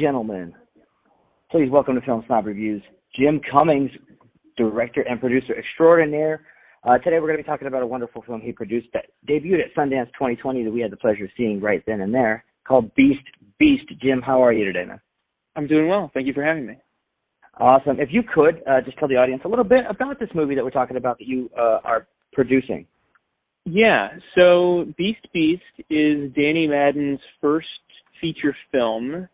gentlemen, please welcome to Film Snob Reviews, Jim Cummings, director and producer extraordinaire. Today we're going to be talking about a wonderful film he produced that debuted at Sundance 2020 that we had the pleasure of seeing right then and there, called Beast. Jim, how are you today, man? I'm doing well. Thank you for having me. Awesome. If you could, just tell the audience a little bit about this movie that we're talking about that you are producing. Yeah, so Beast is Danny Madden's first feature film.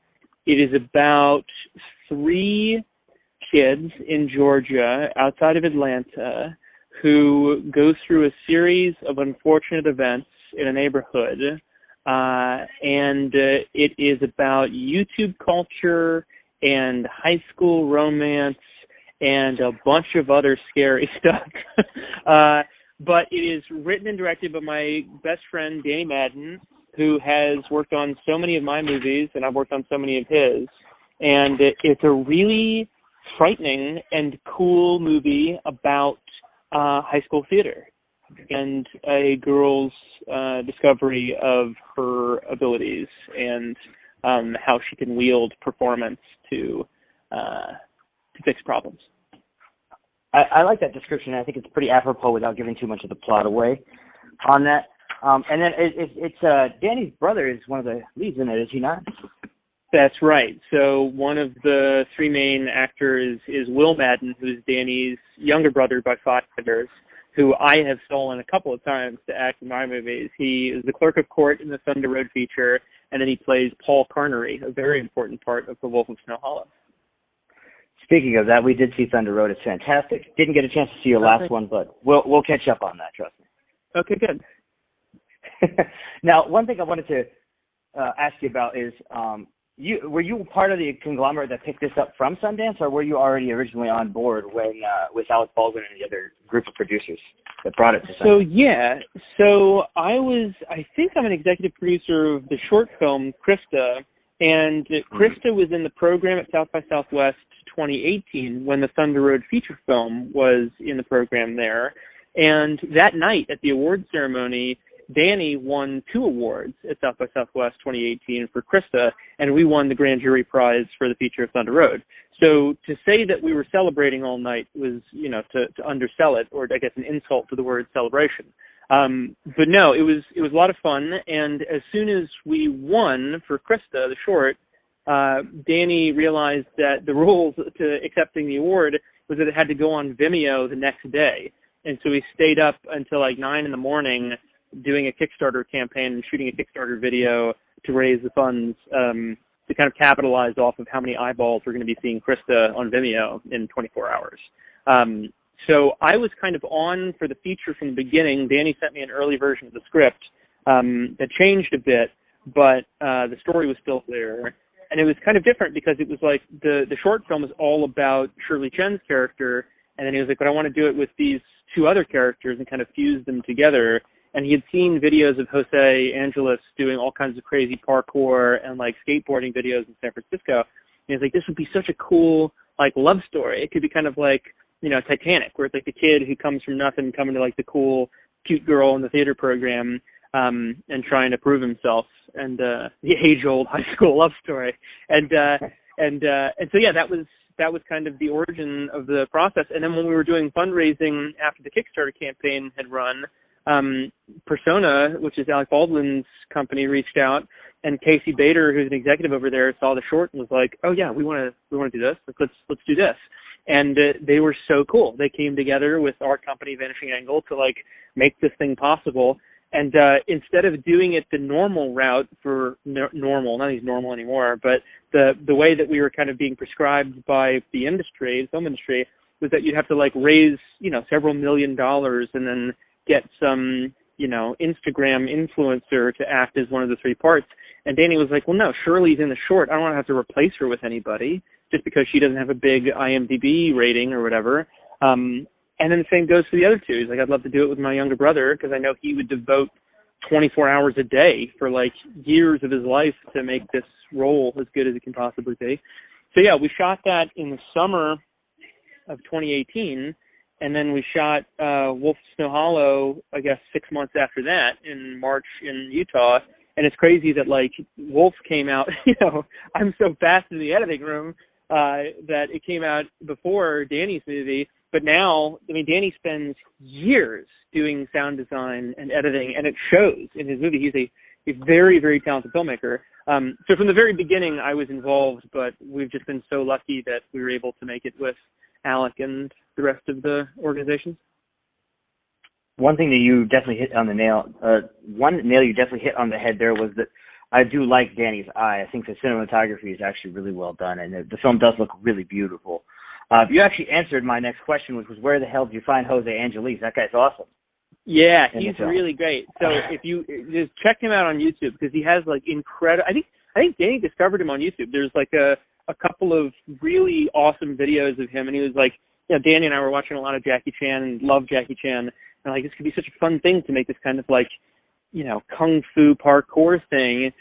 It is about 3 kids in Georgia, outside of Atlanta, who go through a series of unfortunate events in a neighborhood, and it is about YouTube culture and high school romance and a bunch of other scary stuff. But it is written and directed by my best friend, Danny Madden, who has worked on so many of my movies, and I've worked on so many of his. And it's a really frightening and cool movie about high school theater and a girl's discovery of her abilities and how she can wield performance to fix problems. I like that description. I think it's pretty apropos without giving too much of the plot away on that. And then it's Danny's brother is one of the leads in it, is he not? That's right. So one of the 3 main actors is Will Madden, who's Danny's younger brother by 5 years, who I have stolen a couple of times to act in my movies. He is the clerk of court in the Thunder Road feature, and then he plays Paul Carnery, a very important part of The Wolf of Snow Hollow. Speaking of that, we did see Thunder Road. It's fantastic. Didn't get a chance to see your last one, but we'll catch up on that, trust me. Okay, good. Now, one thing I wanted to ask you about is, were you part of the conglomerate that picked this up from Sundance, or were you already originally on board when with Alec Baldwin and the other group of producers that brought it to Sundance? So I think I'm an executive producer of the short film Krista, and Krista was in the program at South by Southwest 2018 when the Thunder Road feature film was in the program there. And that night at the awards ceremony, Danny won 2 awards at South by Southwest 2018 for Krista, and we won the grand jury prize for the feature of Thunder Road. So to say that we were celebrating all night was, to undersell it, or I guess an insult to the word celebration. But no, it was a lot of fun, and as soon as we won for Krista, the short, Danny realized that the rules to accepting the award was that it had to go on Vimeo the next day. And so we stayed up until like 9 in the morning doing a Kickstarter campaign and shooting a Kickstarter video to raise the funds to kind of capitalize off of how many eyeballs we're going to be seeing Krista on Vimeo in 24 hours. So I was kind of on for the feature from the beginning. Danny sent me an early version of the script that changed a bit, but the story was still there. And it was kind of different because it was like the short film was all about Shirley Chen's character, and then he was like, but I want to do it with these 2 other characters and kind of fuse them together. And he had seen videos of Jose Angeles doing all kinds of crazy parkour and like skateboarding videos in San Francisco. And he was like, this would be such a cool like love story. It could be kind of like, Titanic, where it's like the kid who comes from nothing coming to like the cool, cute girl in the theater program and trying to prove himself, and the age-old high school love story. And so yeah, that was kind of the origin of the process. And then when we were doing fundraising after the Kickstarter campaign had run, Persona, which is Alec Baldwin's company, reached out, and Casey Bader, who's an executive over there, saw the short and was like, "Oh yeah, we want to do this. Let's do this." And they were so cool. They came together with our company, Vanishing Angle, to like make this thing possible. And instead of doing it the normal route for normal, not he's normal anymore, but the way that we were kind of being prescribed by the industry, the film industry, was that you'd have to like raise, several $1 million and then get some, Instagram influencer to act as one of the 3 parts. And Danny was like, well, no, Shirley's in the short. I don't want to have to replace her with anybody just because she doesn't have a big IMDb rating or whatever. And then the same goes for the other 2. He's like, I'd love to do it with my younger brother because I know he would devote 24 hours a day for like years of his life to make this role as good as it can possibly be. So yeah, we shot that in the summer of 2018, and then we shot Wolf of Snow Hollow, I guess 6 months after that in March in Utah, And it's crazy that like Wolf came out, you know, I'm so fast in the editing room that it came out before Danny's movie. But now, I mean, Danny spends years doing sound design and editing, and it shows in his movie. He's a very, very talented filmmaker. So from the very beginning, I was involved, but we've just been so lucky that we were able to make it with Alec and the rest of the organizations. One thing that you definitely hit on the nail, one nail you definitely hit on the head there was that I do like Danny's eye. I think the cinematography is actually really well done, and the film does look really beautiful. You actually answered my next question, which was where the hell did you find Jose Angelis? That guy's awesome. Yeah, he's really great. So if you just check him out on YouTube, because he has like incredible. I think Danny discovered him on YouTube. There's like a couple of really awesome videos of him, and he was like, you know, Danny and I were watching a lot of Jackie Chan and love Jackie Chan, and like this could be such a fun thing to make this kind of like, you know, kung fu parkour thing,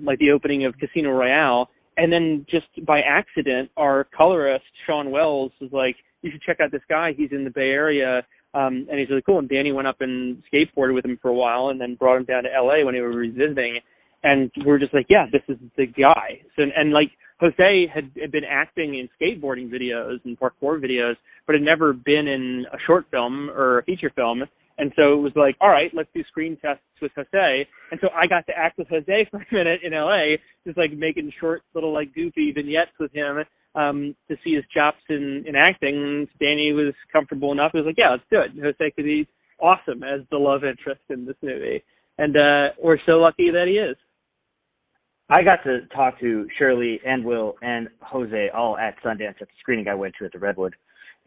like the opening of Casino Royale. And then just by accident, our colorist, Sean Wells, was like, you should check out this guy. He's in the Bay Area, and he's really cool. And Danny went up and skateboarded with him for a while and then brought him down to L.A. when he was revisiting. And we're just like, yeah, this is the guy. So, and like Jose had been acting in skateboarding videos and parkour videos, but had never been in a short film or a feature film. And so it was like, all right, let's do screen tests with Jose. And so I got to act with Jose for a minute in L.A., just like making short little like goofy vignettes with him to see his chops in acting. Danny was comfortable enough. He was like, yeah, let's do it. Jose could be awesome as the love interest in this movie. And we're so lucky that he is. I got to talk to Shirley and Will and Jose all at Sundance at the screening I went to at the Redwood.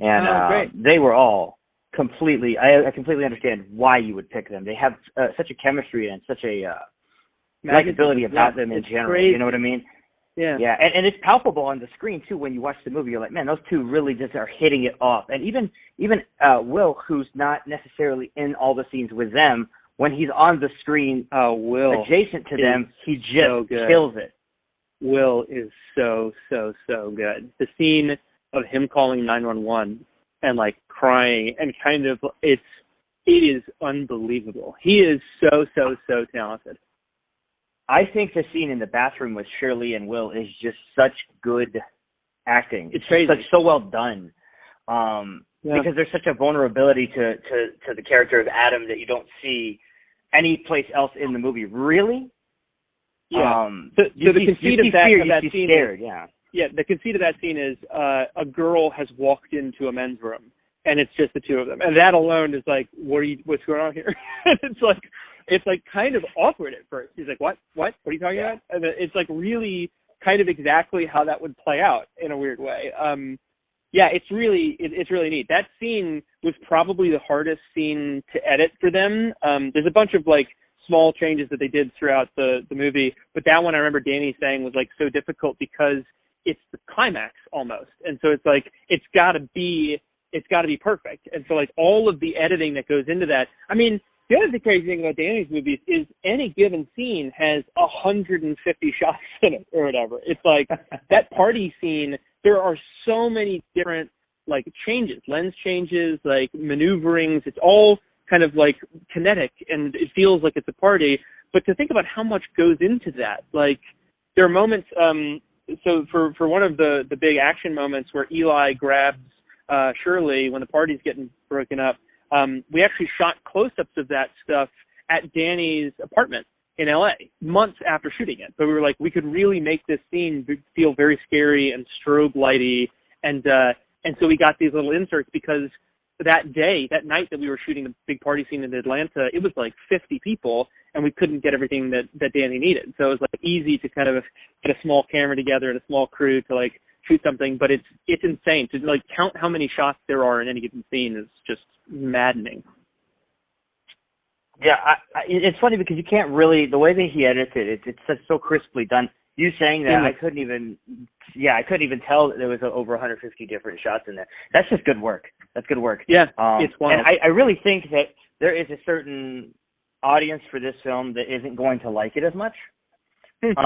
And they were all completely, I completely understand why you would pick them. They have such a chemistry and such a likability about them in general. Crazy. You know what I mean? Yeah. Yeah, and it's palpable on the screen too when you watch the movie. You're like, man, those two really just are hitting it off. And even Will, who's not necessarily in all the scenes with them, when he's on the screen Will adjacent to them, he just kills it. Will is so good. The scene of him calling 911 and like crying and kind of it is unbelievable. He is so talented. I think the scene in the bathroom with Shirley and Will is just such good acting. It's crazy. So well done. Because there's such a vulnerability to the character of Adam that you don't see any place else in the movie. Really? Yeah. So the conceit of that scene scared, the conceit of that scene is a girl has walked into a men's room and it's just the two of them, and that alone is like, what's going on here? It's like kind of awkward at first. He's like, what are you talking about? And it's like really kind of exactly how that would play out in a weird way. It's really neat. That scene was probably the hardest scene to edit for them. There's a bunch of like small changes that they did throughout the movie, but that one I remember Danny saying was like so difficult because it's the climax almost, and so it's like it's got to be perfect, and so like all of the editing that goes into that. I mean, the other crazy thing about Danny's movies is any given scene has 150 shots in it or whatever. It's like that party scene. There are so many different like changes, lens changes, like maneuverings. It's all kind of like kinetic, and it feels like it's a party. But to think about how much goes into that, like there are moments. So for one of the big action moments where Eli grabs Shirley when the party's getting broken up, we actually shot close-ups of that stuff at Danny's apartment in LA months after shooting it. But we were like, we could really make this scene feel very scary and strobe lighty, and so we got these little inserts because that night that we were shooting the big party scene in Atlanta, it was like 50 people, and we couldn't get everything that Danny needed. So it was like easy to kind of get a small camera together and a small crew to like shoot something, but it's insane to like count how many shots there are in any given scene is just maddening. Yeah, it's funny because you can't really, the way that he edits it, it's so crisply done. You saying that, I couldn't even tell that there was over 150 different shots in there. That's just good work. That's good work. Yeah, it's wild. And I really think that there is a certain audience for this film that isn't going to like it as much. And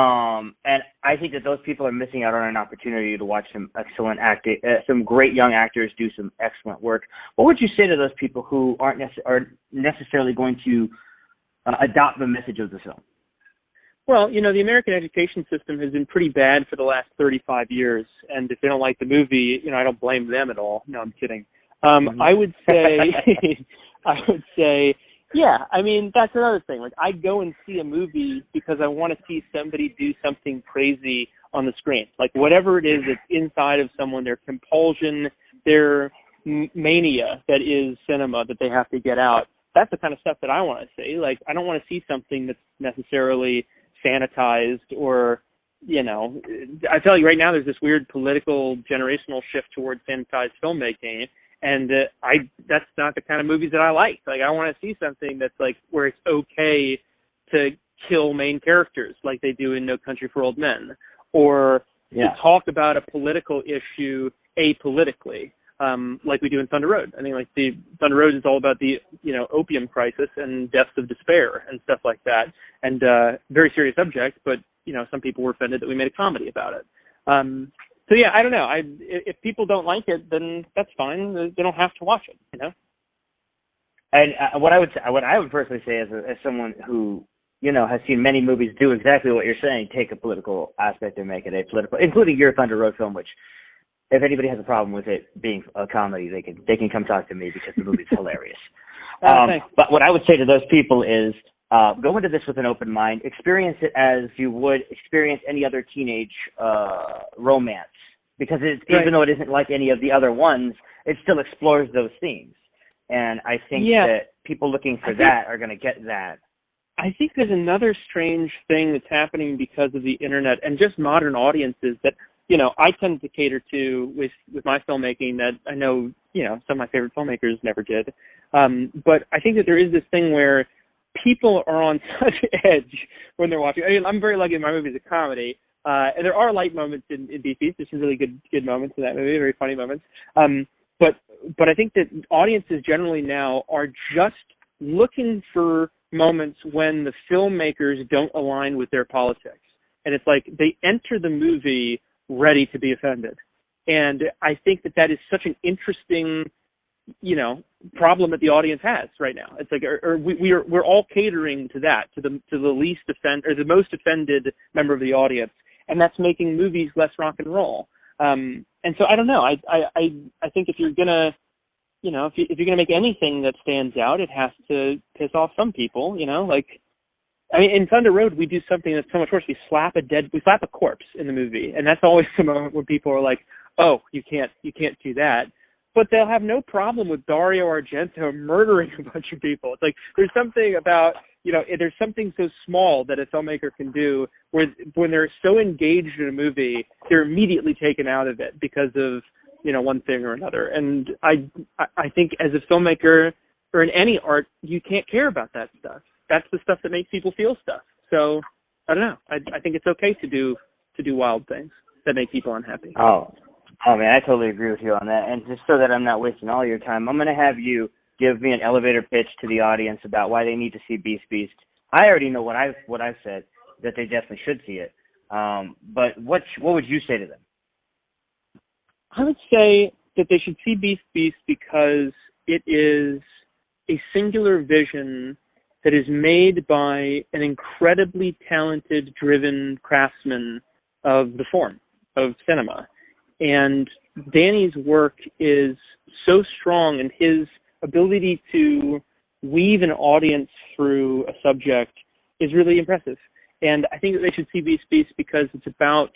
I think that those people are missing out on an opportunity to watch some excellent acting, some great young actors do some excellent work. What would you say to those people who aren't necessarily going to adopt the message of the film? Well, the American education system has been pretty bad for the last 35 years, and if they don't like the movie, I don't blame them at all. No, I'm kidding. I would say, yeah, that's another thing. Like, I go and see a movie because I want to see somebody do something crazy on the screen. Like, whatever it is that's inside of someone, their compulsion, their mania that is cinema that they have to get out. That's the kind of stuff that I want to see. Like, I don't want to see something that's necessarily sanitized or, I tell you right now, there's this weird political generational shift towards sanitized filmmaking, and that's not the kind of movies that I like. Like, I want to see something that's like where it's okay to kill main characters like they do in No Country for Old Men, or to talk about a political issue apolitically, like we do in Thunder Road. I think like the Thunder Road is all about the opium crisis and deaths of despair and stuff like that, and very serious subject. But some people were offended that we made a comedy about it. So yeah, I don't know. If people don't like it, then that's fine. They don't have to watch it. And what I would personally say as someone who has seen many movies do exactly what you're saying, take a political aspect and make it a political, including your Thunder Road film, which, if anybody has a problem with it being a comedy, they can come talk to me because the movie's hilarious. But what I would say to those people is go into this with an open mind. Experience it as you would experience any other teenage romance, because even though it isn't like any of the other ones, it still explores those themes. And I think that people looking for that are going to get that. I think there's another strange thing that's happening because of the internet and just modern audiences that I tend to cater to with my filmmaking that I know, some of my favorite filmmakers never did. But I think that there is this thing where people are on such edge when they're watching. I'm very lucky my movie is a comedy. And there are light moments in Beef Feast. There's some really good moments in that movie, very funny moments. But I think that audiences generally now are just looking for moments when the filmmakers don't align with their politics. And it's like they enter the movie ready to be offended. And I think that is such an interesting, problem that the audience has right now. It's like, we're all catering to that, to the least the most offended member of the audience, and that's making movies less rock and roll. And so I don't know. I think if you're gonna, if you're gonna make anything that stands out, it has to piss off some people. In Thunder Road, we do something that's so much worse. We slap a corpse in the movie, and that's always the moment when people are like, "Oh, you can't do that." But they'll have no problem with Dario Argento murdering a bunch of people. It's like there's something about there's something so small that a filmmaker can do where when they're so engaged in a movie, they're immediately taken out of it because of one thing or another. And I think as a filmmaker or in any art, you can't care about that stuff. That's the stuff that makes people feel stuff. So I don't know. I think it's okay to do wild things that make people unhappy. Oh man, I totally agree with you on that. And just so that I'm not wasting all your time, I'm going to have you give me an elevator pitch to the audience about why they need to see Beast Beast. I already know what I've said, that they definitely should see it. But what would you say to them? I would say that they should see Beast Beast because it is a singular vision that is made by an incredibly talented, driven craftsman of the form of cinema. And Danny's work is so strong, and his ability to weave an audience through a subject is really impressive. And I think that they should see Beast Beast because it's about,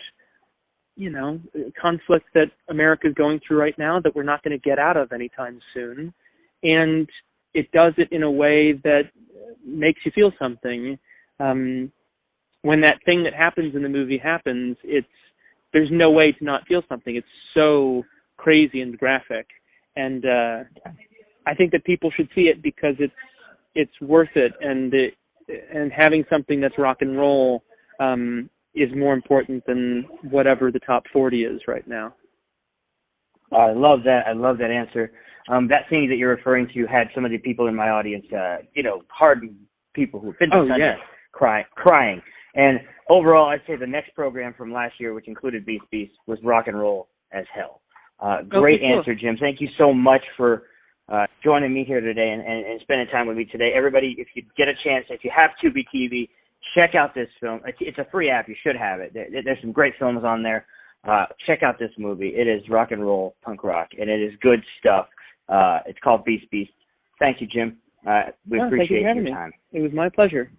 conflict that America is going through right now that we're not going to get out of anytime soon. And it does it in a way that makes you feel something. When that thing that happens in the movie happens, there's no way to not feel something. It's so crazy and graphic. And I think that people should see it because it's worth it. And having something that's rock and roll is more important than whatever the top 40 is right now. I love that. I love that answer. That scene that you're referring to had some of the people in my audience, hardened people who've been to Sunday crying. And overall, I'd say the next program from last year, which included Beast Beast, was rock and roll as hell. Great answer, Jim. Thank you so much for joining me here today and spending time with me today. Everybody, if you get a chance, if you have Tubi TV, check out this film. It's a free app. You should have it. There's some great films on there. Check out this movie. It is rock and roll punk rock, and it is good stuff. It's called Beast. Thank you, Jim. We appreciate your time. It was my pleasure.